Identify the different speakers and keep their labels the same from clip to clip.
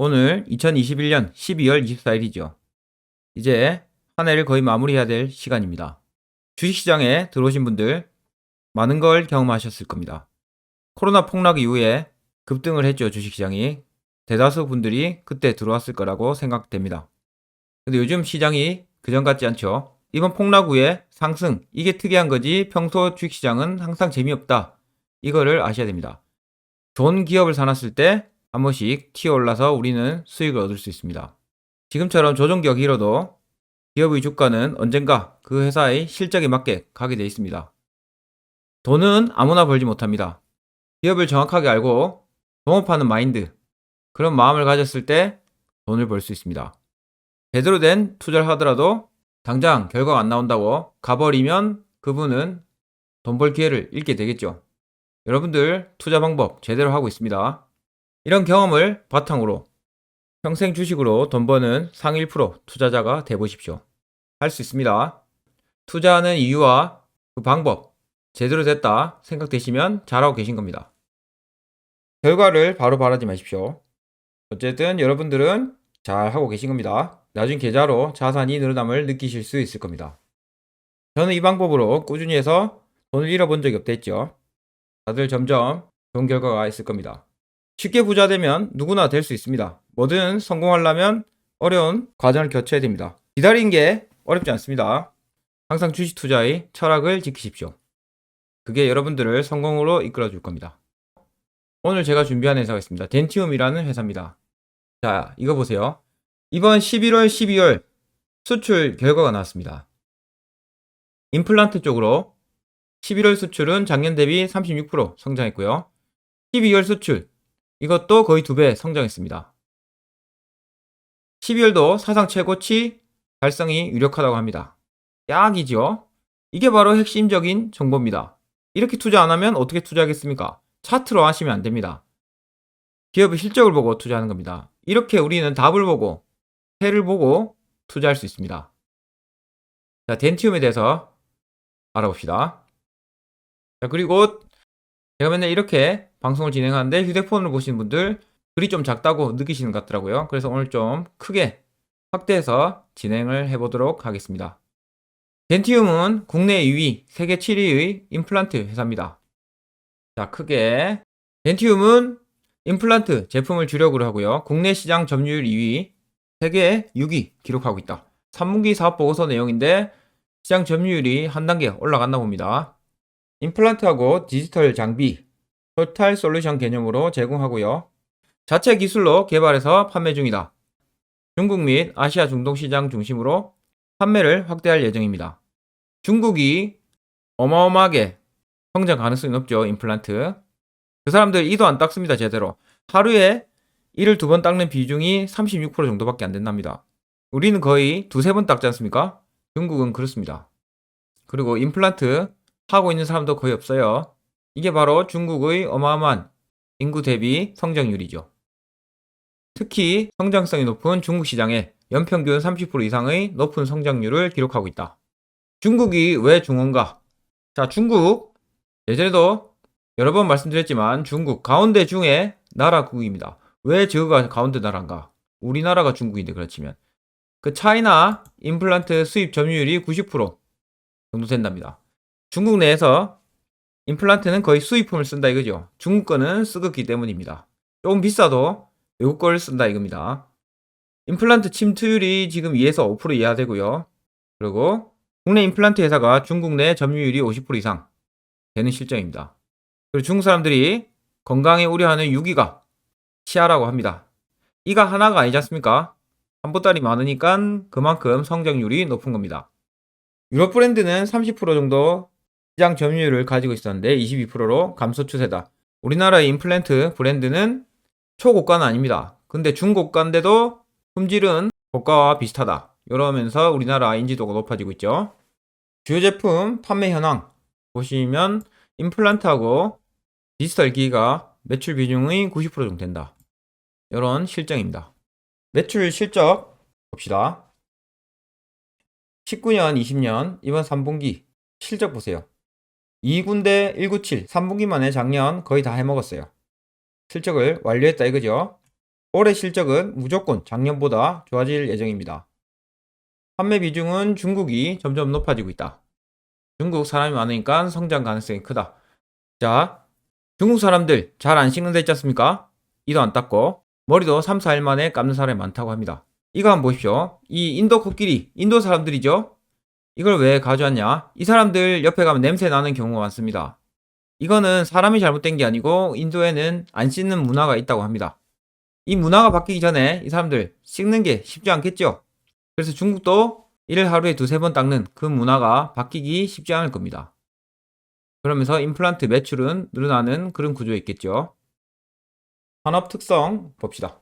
Speaker 1: 오늘 2021년 12월 24일이죠. 이제 한 해를 거의 마무리해야 될 시간입니다. 주식시장에 들어오신 분들 많은 걸 경험하셨을 겁니다. 코로나 폭락 이후에 급등을 했죠, 주식시장이. 대다수 분들이 그때 들어왔을 거라고 생각됩니다. 근데 요즘 시장이 그전 같지 않죠. 이번 폭락 후에 상승, 이게 특이한 거지 평소 주식시장은 항상 재미없다. 이거를 아셔야 됩니다. 좋은 기업을 사놨을 때 한 번씩 튀어올라서 우리는 수익을 얻을 수 있습니다. 지금처럼 조정기가 길어도 기업의 주가는 언젠가 그 회사의 실적에 맞게 가게 되어 있습니다. 돈은 아무나 벌지 못합니다. 기업을 정확하게 알고 동업하는 마인드, 그런 마음을 가졌을 때 돈을 벌 수 있습니다. 제대로 된 투자를 하더라도 당장 결과가 안 나온다고 가버리면 그분은 돈 벌 기회를 잃게 되겠죠. 여러분들 투자 방법 제대로 하고 있습니다. 이런 경험을 바탕으로 평생 주식으로 돈 버는 상위 1% 투자자가 되보십시오. 할 수 있습니다. 투자하는 이유와 그 방법 제대로 됐다 생각되시면 잘하고 계신 겁니다. 결과를 바로 바라지 마십시오. 어쨌든 여러분들은 잘하고 계신 겁니다. 나중 계좌로 자산이 늘어남을 느끼실 수 있을 겁니다. 저는 이 방법으로 꾸준히 해서 돈을 잃어본 적이 없댔죠. 다들 점점 좋은 결과가 있을 겁니다. 쉽게 부자 되면 누구나 될 수 있습니다. 뭐든 성공하려면 어려운 과정을 거쳐야 됩니다. 기다리는 게 어렵지 않습니다. 항상 주식 투자의 철학을 지키십시오. 그게 여러분들을 성공으로 이끌어 줄 겁니다. 오늘 제가 준비한 회사가 있습니다. 덴티움이라는 회사입니다. 자, 이거 보세요. 이번 11월, 12월 수출 결과가 나왔습니다. 임플란트 쪽으로 11월 수출은 작년 대비 36% 성장했고요. 12월 수출 이것도 거의 2배 성장했습니다. 12월도 사상 최고치 달성이 유력하다고 합니다. 약이죠. 이게 바로 핵심적인 정보입니다. 이렇게 투자 안 하면 어떻게 투자하겠습니까? 차트로 하시면 안 됩니다. 기업의 실적을 보고 투자하는 겁니다. 이렇게 우리는 답을 보고 해를 보고 투자할 수 있습니다. 자, 덴티움에 대해서 알아봅시다. 자, 그리고 제가 맨날 이렇게 방송을 진행하는데 휴대폰으로 보시는 분들 글이 좀 작다고 느끼시는 것 같더라고요. 그래서 오늘 좀 크게 확대해서 진행을 해보도록 하겠습니다. 덴티움은 국내 2위, 세계 7위의 임플란트 회사입니다. 자, 크게 덴티움은 임플란트 제품을 주력으로 하고요. 국내 시장 점유율 2위, 세계 6위 기록하고 있다. 3분기 사업보고서 내용인데 시장 점유율이 한 단계 올라갔나 봅니다. 임플란트하고 디지털 장비, 토탈 솔루션 개념으로 제공하고요. 자체 기술로 개발해서 판매 중이다. 중국 및 아시아 중동 시장 중심으로 판매를 확대할 예정입니다. 중국이 어마어마하게 성장 가능성이 높죠. 임플란트. 그 사람들 이도 안 닦습니다. 제대로. 하루에 이를 2번 닦는 비중이 36% 정도밖에 안 된답니다. 우리는 거의 2-3번 닦지 않습니까? 중국은 그렇습니다. 그리고 임플란트 하고 있는 사람도 거의 없어요. 이게 바로 중국의 어마어마한 인구 대비 성장률이죠. 특히 성장성이 높은 중국 시장에 연평균 30% 이상의 높은 성장률을 기록하고 있다. 중국이 왜 중원가? 자, 중국 예전에도 여러 번 말씀드렸지만 중국 가운데 중에 나라국입니다. 왜 저가 가운데 나라인가? 우리나라가 중국인데 그렇지만 그 차이나 임플란트 수입 점유율이 90% 정도 된답니다. 중국 내에서 임플란트는 거의 수입품을 쓴다 이거죠. 중국 거는 쓰겠기 때문입니다. 조금 비싸도 외국 걸 쓴다 이겁니다. 임플란트 침투율이 지금 2에서 5% 이하 되고요. 그리고 국내 임플란트 회사가 중국 내 점유율이 50% 이상 되는 실정입니다. 그리고 중국 사람들이 건강에 우려하는 6위가 치아라고 합니다. 이가 하나가 아니지 않습니까? 한 보따리 많으니까 그만큼 성장률이 높은 겁니다. 유럽 브랜드는 30% 정도 시장 점유율을 가지고 있었는데 22%로 감소 추세다. 우리나라의 임플란트 브랜드는 초고가는 아닙니다. 근데 중고가인데도 품질은 고가와 비슷하다. 이러면서 우리나라 인지도가 높아지고 있죠. 주요 제품 판매 현황 보시면 임플란트하고 디지털 기기가 매출 비중의 90% 정도 된다. 이런 실정입니다. 매출 실적 봅시다. 19년, 20년 이번 3분기 실적 보세요. 2군데 197, 3분기 만에 작년 거의 다 해먹었어요. 실적을 완료했다 이거죠. 올해 실적은 무조건 작년보다 좋아질 예정입니다. 판매 비중은 중국이 점점 높아지고 있다. 중국 사람이 많으니까 성장 가능성이 크다. 자, 중국 사람들 잘 안 씻는 데 있지 않습니까? 이도 안 닦고 머리도 3, 4일 만에 감는 사람이 많다고 합니다. 이거 한번 보십시오. 이 인도 코끼리, 인도 사람들이죠? 이걸 왜 가져왔냐? 이 사람들 옆에 가면 냄새 나는 경우가 많습니다. 이거는 사람이 잘못된 게 아니고 인도에는 안 씻는 문화가 있다고 합니다. 이 문화가 바뀌기 전에 이 사람들 씻는 게 쉽지 않겠죠? 그래서 중국도 이를 하루에 두세 번 닦는 그 문화가 바뀌기 쉽지 않을 겁니다. 그러면서 임플란트 매출은 늘어나는 그런 구조에 있겠죠. 산업 특성 봅시다.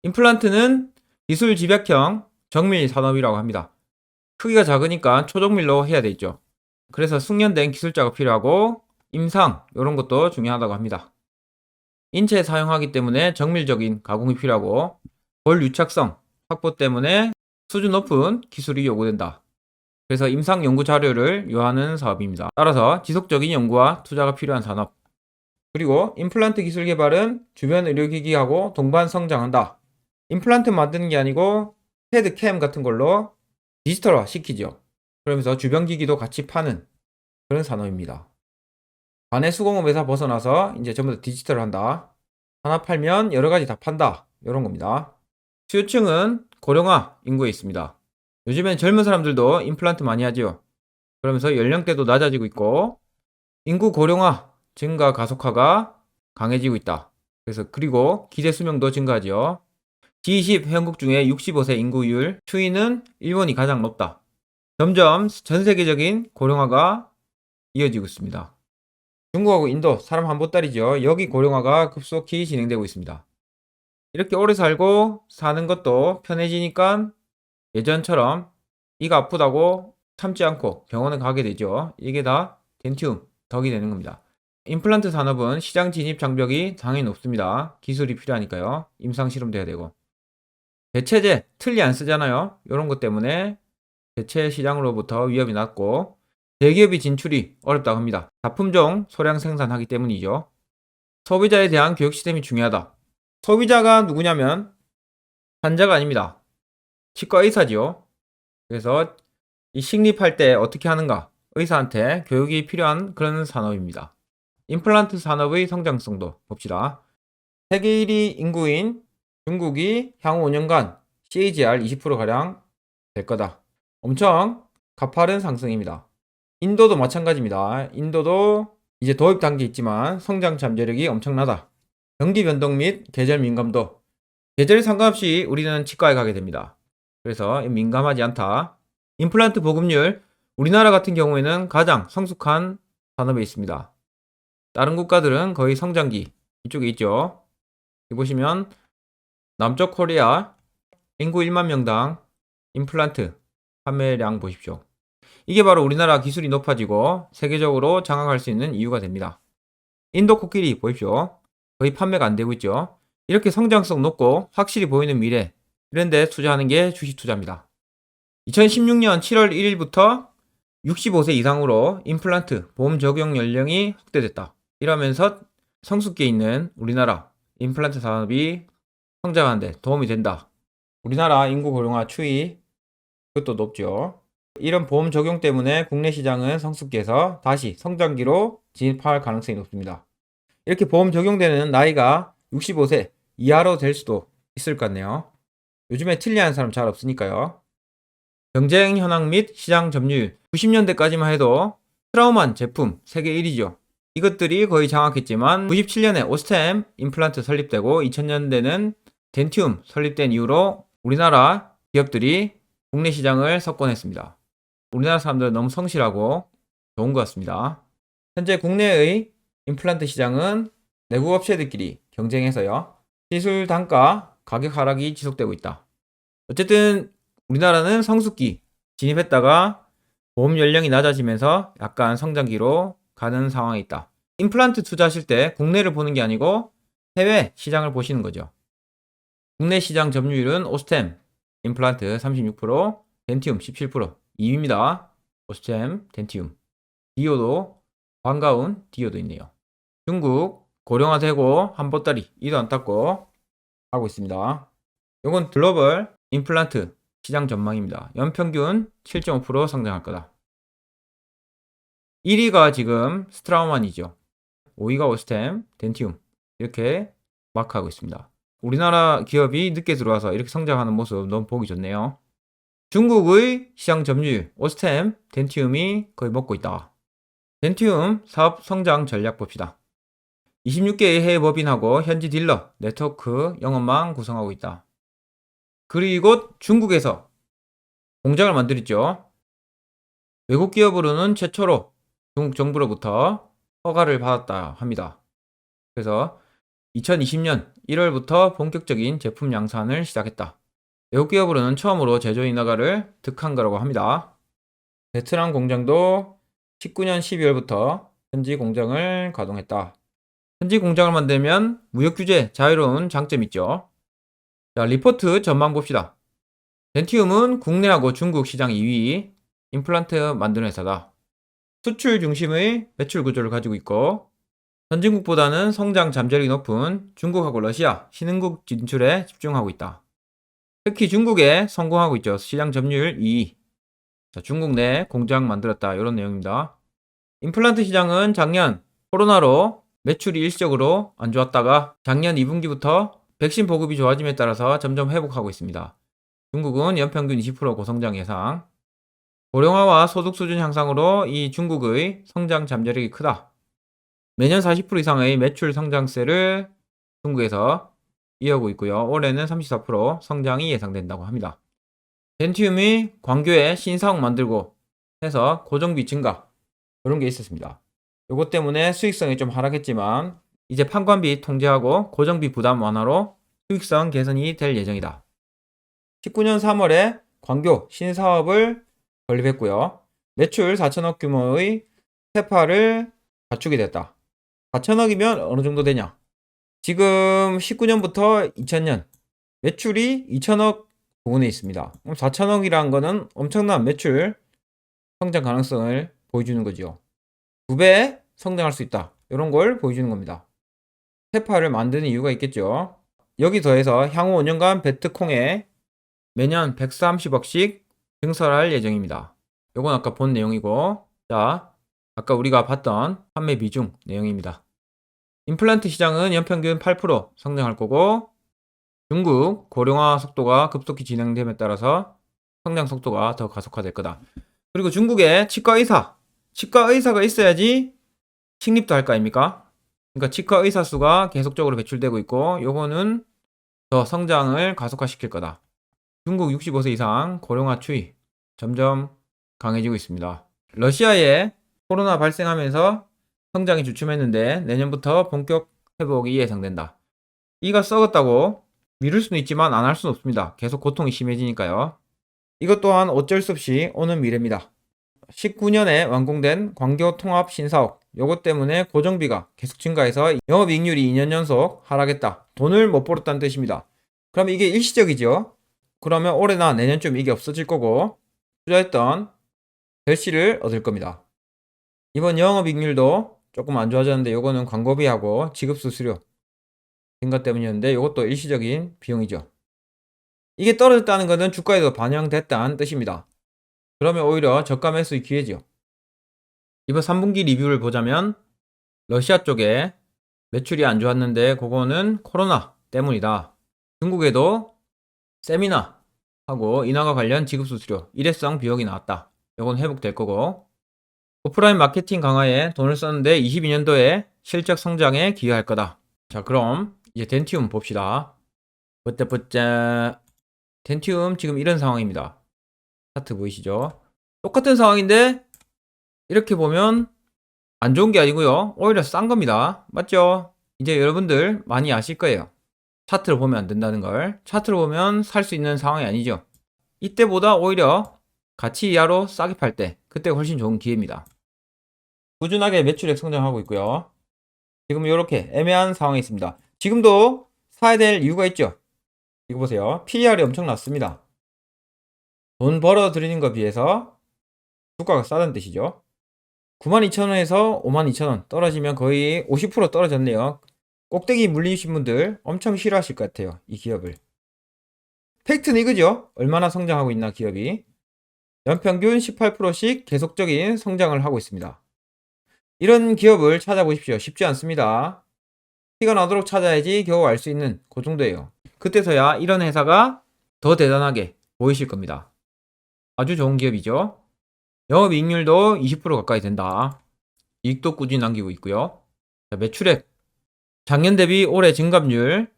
Speaker 1: 임플란트는 기술 집약형 정밀 산업이라고 합니다. 크기가 작으니까 초정밀로 해야 되겠죠. 그래서 숙련된 기술자가 필요하고 임상 이런 것도 중요하다고 합니다. 인체에 사용하기 때문에 정밀적인 가공이 필요하고 볼 유착성 확보 때문에 수준 높은 기술이 요구된다. 그래서 임상 연구 자료를 요하는 사업입니다. 따라서 지속적인 연구와 투자가 필요한 산업. 그리고 임플란트 기술 개발은 주변 의료기기하고 동반 성장한다. 임플란트 만드는 게 아니고 패드 캠 같은 걸로 디지털화 시키죠. 그러면서 주변 기기도 같이 파는 그런 산업입니다. 관해 수공업에서 벗어나서 이제 전부 다 디지털 한다. 하나 팔면 여러 가지 다 판다. 이런 겁니다. 수요층은 고령화 인구에 있습니다. 요즘엔 젊은 사람들도 임플란트 많이 하죠. 그러면서 연령대도 낮아지고 있고 인구 고령화 증가 가속화가 강해지고 있다. 그래서 그리고 기대 수명도 증가하죠. G20 회원국 중에 65세 인구율 추이는 일본이 가장 높다. 점점 전 세계적인 고령화가 이어지고 있습니다. 중국하고 인도 사람 한 보따리죠. 여기 고령화가 급속히 진행되고 있습니다. 이렇게 오래 살고 사는 것도 편해지니까 예전처럼 이가 아프다고 참지 않고 병원에 가게 되죠. 이게 다 덴튬 덕이 되는 겁니다. 임플란트 산업은 시장 진입 장벽이 당연히 높습니다. 기술이 필요하니까요. 임상 실험돼야 되고. 대체제 틀니 안 쓰잖아요. 이런 것 때문에 대체 시장으로부터 위협이 낮고 대기업이 진출이 어렵다고 합니다. 다품종 소량 생산하기 때문이죠. 소비자에 대한 교육 시스템이 중요하다. 소비자가 누구냐면 환자가 아닙니다. 치과 의사지요. 그래서 이 식립할 때 어떻게 하는가 의사한테 교육이 필요한 그런 산업입니다. 임플란트 산업의 성장성도 봅시다. 세계 1위 인구인 중국이 향후 5년간 CAGR 20%가량 될 거다. 엄청 가파른 상승입니다. 인도도 마찬가지입니다. 인도도 이제 도입 단계에 있지만 성장 잠재력이 엄청나다. 경기 변동 및 계절 민감도. 계절 상관없이 우리는 치과에 가게 됩니다. 그래서 민감하지 않다. 임플란트 보급률. 우리나라 같은 경우에는 가장 성숙한 산업에 있습니다. 다른 국가들은 거의 성장기 이쪽에 있죠. 여기 보시면 남쪽 코리아 인구 1만 명당 임플란트 판매량 보십시오. 이게 바로 우리나라 기술이 높아지고 세계적으로 장악할 수 있는 이유가 됩니다. 인도 코끼리 보십시오. 거의 판매가 안 되고 있죠. 이렇게 성장성 높고 확실히 보이는 미래 이런 데 투자하는 게 주식 투자입니다. 2016년 7월 1일부터 65세 이상으로 임플란트 보험 적용 연령이 확대됐다. 이러면서 성숙기에 있는 우리나라 임플란트 산업이 성장하는 데 도움이 된다. 우리나라 인구 고령화 추이 그것도 높죠. 이런 보험 적용 때문에 국내 시장은 성숙기에서 다시 성장기로 진입할 가능성이 높습니다. 이렇게 보험 적용되는 나이가 65세 이하로 될 수도 있을 것 같네요. 요즘에 틀리하는 사람 잘 없으니까요. 경쟁 현황 및 시장 점유율 90년대까지만 해도 트라우만 제품 세계 1위죠. 이것들이 거의 장악했지만 97년에 오스템 임플란트 설립되고 2000년대는 덴튬 설립된 이후로 우리나라 기업들이 국내 시장을 석권했습니다. 우리나라 사람들은 너무 성실하고 좋은 것 같습니다. 현재 국내의 임플란트 시장은 내국 업체들끼리 경쟁해서요. 시술 단가, 가격 하락이 지속되고 있다. 어쨌든 우리나라는 성숙기 진입했다가 보험 연령이 낮아지면서 약간 성장기로 가는 상황에 있다. 임플란트 투자하실 때 국내를 보는 게 아니고 해외 시장을 보시는 거죠. 국내 시장 점유율은 오스템 임플란트 36%, 덴티움 17%, 2위입니다. 오스템, 덴티움. 디오도 반가운 디오도 있네요. 중국 고령화되고 한 보따리 이도 안 닦고 하고 있습니다. 요건 글로벌 임플란트 시장 전망입니다. 연평균 7.5% 성장할 거다. 1위가 지금 스트라우만이죠. 5위가 오스템, 덴티움 이렇게 마크하고 있습니다. 우리나라 기업이 늦게 들어와서 이렇게 성장하는 모습 너무 보기 좋네요. 중국의 시장 점유율 오스템, 덴티움이 거의 먹고 있다. 덴티움 사업 성장 전략 봅시다. 26개의 해외 법인하고 현지 딜러, 네트워크 영업망 구성하고 있다. 그리고 중국에서 공장을 만들었죠. 외국 기업으로는 최초로 중국 정부로부터 허가를 받았다 합니다. 그래서 2020년 1월부터 본격적인 제품 양산을 시작했다. 외국 기업으로는 처음으로 제조 인허가를 득한 거라고 합니다. 베트남 공장도 19년 12월부터 현지 공장을 가동했다. 현지 공장을 만들면 무역 규제 자유로운 장점이 있죠. 자, 리포트 전망 봅시다. 덴티움은 국내하고 중국 시장 2위 임플란트 만드는 회사다. 수출 중심의 매출 구조를 가지고 있고 선진국보다는 성장 잠재력이 높은 중국하고 러시아, 신흥국 진출에 집중하고 있다. 특히 중국에 성공하고 있죠. 시장 점유율 2위. 자, 중국 내 공장 만들었다. 이런 내용입니다. 임플란트 시장은 작년 코로나로 매출이 일시적으로 안 좋았다가 작년 2분기부터 백신 보급이 좋아짐에 따라서 점점 회복하고 있습니다. 중국은 연평균 20% 고성장 예상. 고령화와 소득 수준 향상으로 이 중국의 성장 잠재력이 크다. 매년 40% 이상의 매출 성장세를 중국에서 이어오고 있고요. 올해는 34% 성장이 예상된다고 합니다. 덴티움이 광교에 신사옥 만들고 해서 고정비 증가 그런 게 있었습니다. 요것 때문에 수익성이 좀 하락했지만 이제 판관비 통제하고 고정비 부담 완화로 수익성 개선이 될 예정이다. 19년 3월에 광교 신사업을 건립했고요. 매출 4천억 규모의 세파를 갖추게 됐다. 4천억이면 어느 정도 되냐? 지금 19년부터 2000년 매출이 2천억 부근에 있습니다. 그럼 4천억이라는 거는 엄청난 매출 성장 가능성을 보여주는 거죠. 2배 성장할 수 있다. 이런 걸 보여주는 겁니다. 세파를 만드는 이유가 있겠죠. 여기 더해서 향후 5년간 베트콩에 매년 130억씩 증설할 예정입니다. 요건 아까 본 내용이고, 자, 아까 우리가 봤던 판매 비중 내용입니다. 임플란트 시장은 연평균 8% 성장할 거고 중국 고령화 속도가 급속히 진행됨에 따라서 성장 속도가 더 가속화될 거다. 그리고 중국에 치과 의사가 있어야지 식립도 할 거 아닙니까? 그러니까 치과 의사 수가 계속적으로 배출되고 있고 요거는 더 성장을 가속화시킬 거다. 중국 65세 이상 고령화 추이 점점 강해지고 있습니다. 러시아에 코로나 발생하면서 성장이 주춤했는데 내년부터 본격 회복이 예상된다. 이가 썩었다고 미룰 수는 있지만 안 할 수는 없습니다. 계속 고통이 심해지니까요. 이것 또한 어쩔 수 없이 오는 미래입니다. 19년에 완공된 광교 통합 신사옥 요것 때문에 고정비가 계속 증가해서 영업이익률이 2년 연속 하락했다. 돈을 못 벌었다는 뜻입니다. 그럼 이게 일시적이죠. 그러면 올해나 내년쯤 이게 없어질 거고 투자했던 결실을 얻을 겁니다. 이번 영업이익률도 조금 안 좋아졌는데 요거는 광고비하고 지급수수료 증가 때문이었는데 이것도 일시적인 비용이죠. 이게 떨어졌다는 것은 주가에도 반영됐다는 뜻입니다. 그러면 오히려 저가 매수의 기회죠. 이번 3분기 리뷰를 보자면 러시아 쪽에 매출이 안 좋았는데 그거는 코로나 때문이다. 중국에도 세미나하고 인허가 관련 지급수수료 일회성 비용이 나왔다. 이건 회복될 거고 오프라인 마케팅 강화에 돈을 썼는데 22년도에 실적 성장에 기여할 거다. 자, 그럼 이제 덴티움 봅시다. 뿌짜뿌짜 덴티움 지금 이런 상황입니다. 차트 보이시죠? 똑같은 상황인데 이렇게 보면 안 좋은 게 아니고요. 오히려 싼 겁니다. 맞죠? 이제 여러분들 많이 아실 거예요. 차트를 보면 안 된다는 걸. 차트를 보면 살 수 있는 상황이 아니죠. 이때보다 오히려 가치 이하로 싸게 팔 때 그때가 훨씬 좋은 기회입니다. 꾸준하게 매출액 성장하고 있고요. 지금 이렇게 애매한 상황에 있습니다. 지금도 사야 될 이유가 있죠. 이거 보세요. PER이 엄청 낮습니다. 돈 벌어 들이는 거 비해서 주가가 싸다는 뜻이죠. 92,000원에서 52,000원 떨어지면 거의 50% 떨어졌네요. 꼭대기 물리신 분들 엄청 싫어하실 것 같아요. 이 기업을. 팩트는 이거죠. 얼마나 성장하고 있나 기업이. 연평균 18%씩 계속적인 성장을 하고 있습니다. 이런 기업을 찾아보십시오. 쉽지 않습니다. 티가 나도록 찾아야지 겨우 알 수 있는 그 정도예요. 그때서야 이런 회사가 더 대단하게 보이실 겁니다. 아주 좋은 기업이죠. 영업이익률도 20% 가까이 된다. 이익도 꾸준히 남기고 있고요. 자, 매출액 작년 대비 올해 증감률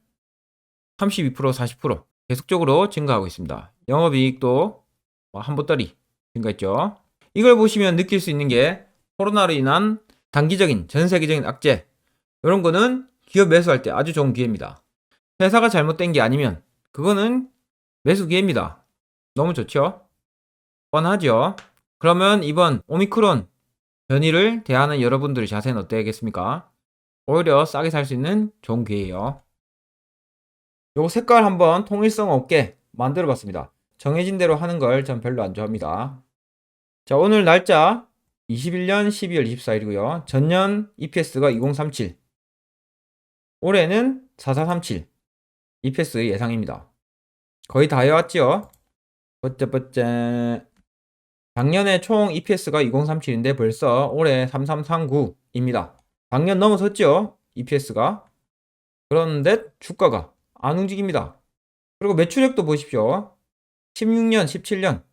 Speaker 1: 32% 40% 계속적으로 증가하고 있습니다. 영업이익도 한 보따리 증가했죠. 이걸 보시면 느낄 수 있는 게 코로나로 인한 단기적인 전 세계적인 악재, 이런 거는 기업 매수할 때 아주 좋은 기회입니다. 회사가 잘못된 게 아니면 그거는 매수 기회입니다. 너무 좋죠? 뻔하죠? 그러면 이번 오미크론 변이를 대하는 여러분들의 자세는 어떠겠습니까? 오히려 싸게 살 수 있는 좋은 기회예요. 요 색깔 한번 통일성 없게 만들어 봤습니다. 정해진 대로 하는 걸 전 별로 안 좋아합니다. 자, 오늘 날짜 21년 12월 24일이고요. 전년 EPS가 2037, 올해는 4437 EPS 예상입니다. 거의 다 해왔죠? 뻗째뻗째. 작년에 총 EPS가 2037인데 벌써 올해 3339입니다. 작년 넘어섰죠? EPS가. 그런데 주가가 안 움직입니다. 그리고 매출액도 보십시오. 16년, 17년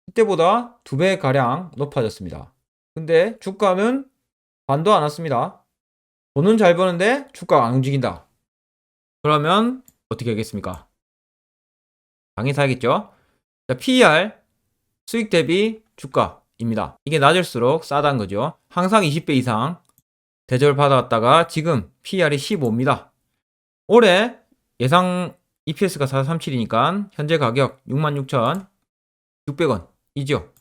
Speaker 1: 그때보다 2배 가량 높아졌습니다. 근데 주가는 반도 안 왔습니다. 돈은 잘 버는데 주가가 안 움직인다. 그러면 어떻게 하겠습니까? 당연히 사야겠죠? 자, PER 수익 대비 주가입니다. 이게 낮을수록 싸다는 거죠. 항상 20배 이상 대접을 받아왔다가 지금 PER이 15입니다. 올해 예상 EPS가 437이니까 현재 가격 66,600원이죠.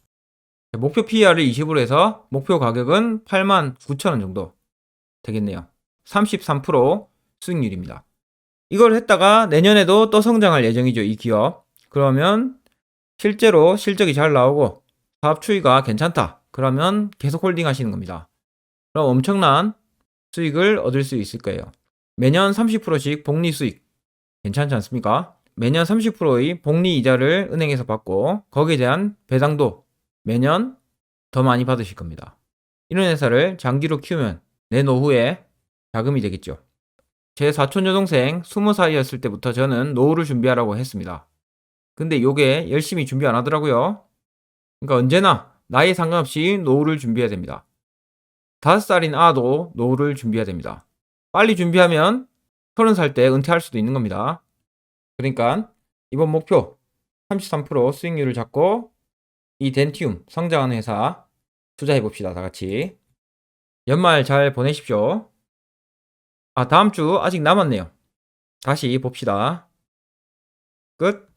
Speaker 1: 목표 PER을 20으로 해서 목표 가격은 89,000원 정도 되겠네요. 33% 수익률입니다. 이걸 했다가 내년에도 또 성장할 예정이죠, 이 기업. 그러면 실제로 실적이 잘 나오고 사업 추이가 괜찮다. 그러면 계속 홀딩 하시는 겁니다. 그럼 엄청난 수익을 얻을 수 있을 거예요. 매년 30%씩 복리 수익 괜찮지 않습니까? 매년 30%의 복리 이자를 은행에서 받고 거기에 대한 배당도 매년 더 많이 받으실 겁니다. 이런 회사를 장기로 키우면 내 노후에 자금이 되겠죠. 제 사촌 여동생 20살이었을 때부터 저는 노후를 준비하라고 했습니다. 근데 요게 열심히 준비 안 하더라고요. 그러니까 언제나 나이에 상관없이 노후를 준비해야 됩니다. 5살인 아도 노후를 준비해야 됩니다. 빨리 준비하면 30살 때 은퇴할 수도 있는 겁니다. 그러니까 이번 목표 33% 수익률을 잡고 이 덴티움 성장하는 회사 투자해 봅시다. 다 같이. 연말 잘 보내십시오. 다음 주 아직 남았네요. 다시 봅시다. 끝.